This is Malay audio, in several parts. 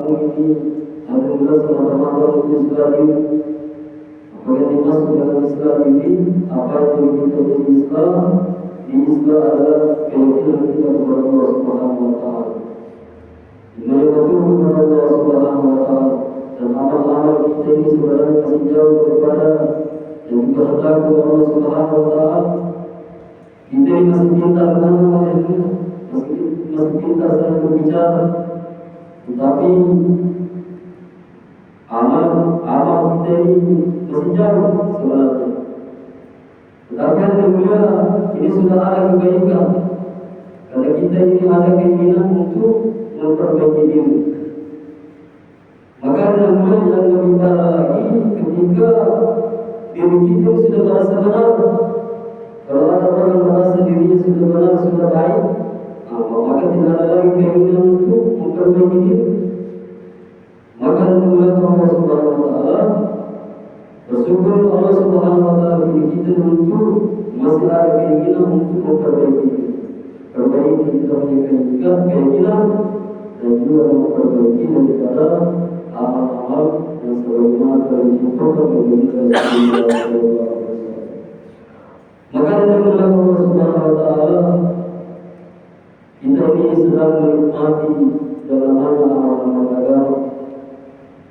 kampung ini alhamdulillah sama teman-teman Islam ini apakah dimasuk dalam Islam ini apa yang kita jadi Islam di Islam adalah keyakinan kita kepada Allah Subhanahu wa Ta'ala, dimana betul kepada Allah Subhanahu wa Ta'ala, dan amal-amal kita ini sebenarnya masih jauh daripada yang dikehendaki oleh Allah Subhanahu wa Ta'ala. Kita ini masih pintar ngomong, masih pintar saling berbicara, tetapi amal kita ini masih jauh sebenarnya. Tetapi alhamdulillah ini sudah ada kebaikan, karena kita ini ada keinginan untuk memperbaiki diri. Maka alhamdulillah yang lebih parah lagi ketika diri kita sudah merasa benar. Kalau ada orang merasa dirinya sudah benar, sudah baik, maka tidak ada lagi keinginan untuk memperbaiki diri. Maka alhamdulillah Allah Subhanahu wa Ta'ala, bersyukur Allah Subhanahu wa Ta'ala bagi kita untuk masih ada keinginan untuk memperbaiki diri. Perbaiki kita punya keinginan dan juga memperbaiki daripada amal-amal yang sebagaimana telah dicontohkan bagi kita sebelumnya. Maka alhamdulillah Allah Subhanahu wa Ta'ala, kita ini sedang menikmati dalam amal-amal agama.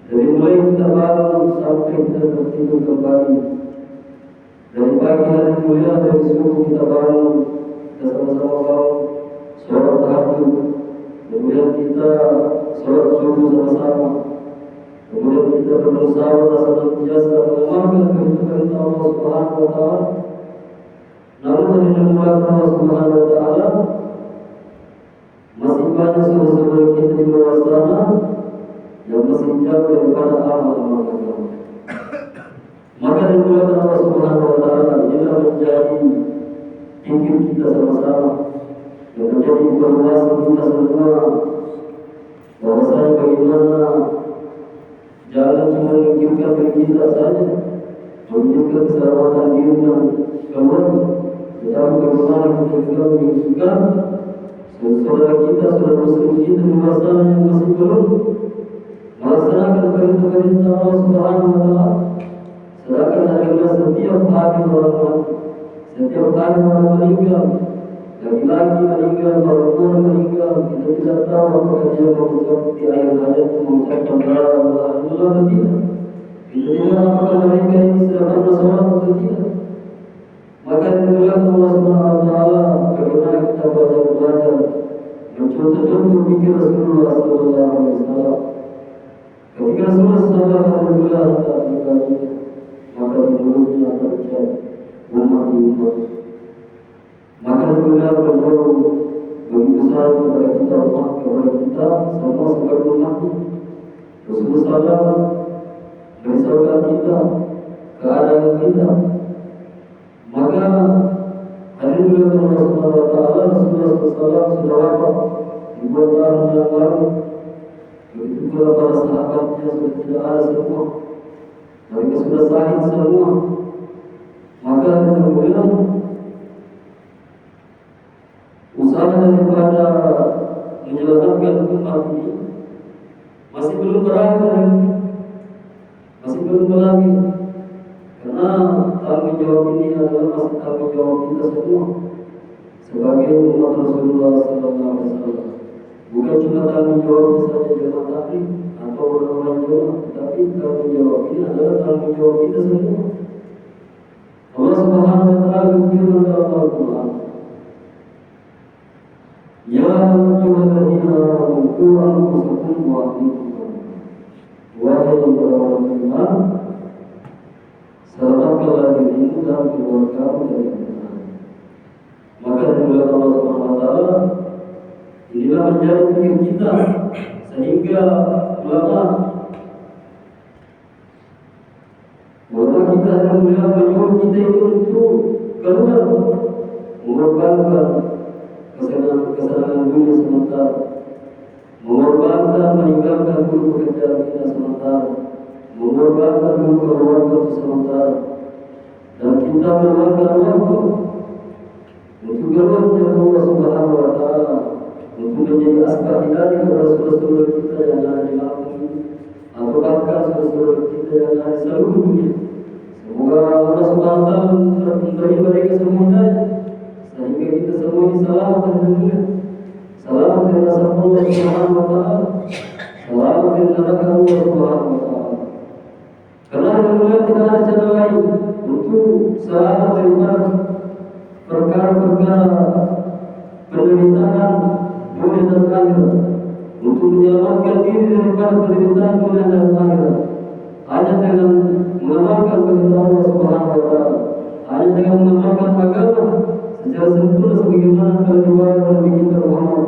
Dari mulai kita bangun sampai kita tertidur kembali, dari pagi hari mulia, dari subuh kita bangun, kita sama-sama bangun sholat tahajud, kemudian kita sholat subuh sama-sama, kemudian kita bermusyawarah senantiasa mengamalkan perintah Allah Subhanahu wa Ta'ala. Namun alhamdulillah Allah Subhanahu wa Ta'ala, masih banyak saudara-saudara kita di luar sana yang masih jauh daripada amal-amal agama. Maka dimuliakan Allah Subhanahu wa Ta'ala, inilah menjadi pikir kita sama-sama, yang menjadi evaluasi kita semua, bahwasanya bagaimana jangan cuma memikirkan diri kita saja, memikirkan keselamatan diri dan keluarga, tetapi bagaimana kita juga memikirkan saudara kita, saudara muslim kita di luar sana yang masih belum melaksanakan perintah-perintah Allah Subhanahu wa Ta'ala. Sedangkan adalah setiap hari orang mati, setiap hari orang meninggal, laki-laki meninggal, perempuan meninggal, kita tidak tahu apakah dia mengucap di akhir hayat mengucapkan alhamdulillah atau tidak. Kita tidak tahu apakah mereka ini sudah pernah sholat atau tidak. Maka alhamdulillah Allah Subhanahu wa Ta'ala, bagaimana kita belajar mencontoh-contoh pikir Rasulullah sallallahu alaihi wasallam. Ketika Rasulullah sallallahu alaihi wasallam maka di mulutnya terucap umat di umat. Maka alhamdulillah beliau begitu besar kepada kita, umat kepada kita semua sebagai umatnya. Rasulullah sallallahu bersabda kita keadaan kita. Maka alhamdulillah Allah Subhanahu wa Ta'ala, Rasulullah sallallahu sudah wafat di tahun yang lalu. Begitu pula para sahabatnya sudah tidak ada semua, mereka sudah sahih semua. Maka alhamdulillah usaha daripada menyelamatkan umat ini masih belum berakhir, masih belum berakhir, karena tanggung jawab ini adalah masih tanggung jawab kita semua sebagai umat Rasulullah sallallahu alaihi wasallam. Bukan cuma tanggung jawabnya saja jemaah taklim atau orang-orang jemaah, tetapi tanggung jawab ini adalah tanggung jawab kita semua. Allah Subhanahu wa Ta'ala berfirman dalam Al-Quran, Ya ayyuhalladzina amanu qu anfusakum wa ahlikum. Wahai orang beriman, selamatkanlah dirimu dan keluargamu dari neraka. Maka dengan Allah Subhanahu wa Ta'ala, inilah menjadi pikir kita, sehingga ulama kita alhamdulillah menyuruh kita itu untuk keluar, mengorbankan kesenangan dunia sementara, mengorbankan meninggalkan dulu pekerjaan kita sementara, mengorbankan dulu keluarga sementara, dan kita meluangkan waktu untuk keluar dari Allah Subhanahu wa Ta'ala, untuk menjadi askar hidayah kepada saudara-saudara kita yang ada di kampung mendoakan saudara-saudara kita yang ada di seluruh dunia. Semoga Allah Subhanahu wa taala memberi mereka semua hidayah sehingga kita semua diselamatkan dunia. Selamat dari azab Allah Subhanahu wa taala. Selamat dari neraka Allah Subhanahu wa taala. Karena yang mulia tidak ada cara lain untuk selamat daripada perkara-perkara penderitaan dunia dan akhirat, untuk menyelamatkan diri daripada penderitaan dunia dan akhirat hanya dengan mengamalkan kehendak Allah Subhanahu wa taala, hanya dengan mengamalkan agama secara sempurna sebagaimana telah diwariskan oleh Nabi kita Muhammad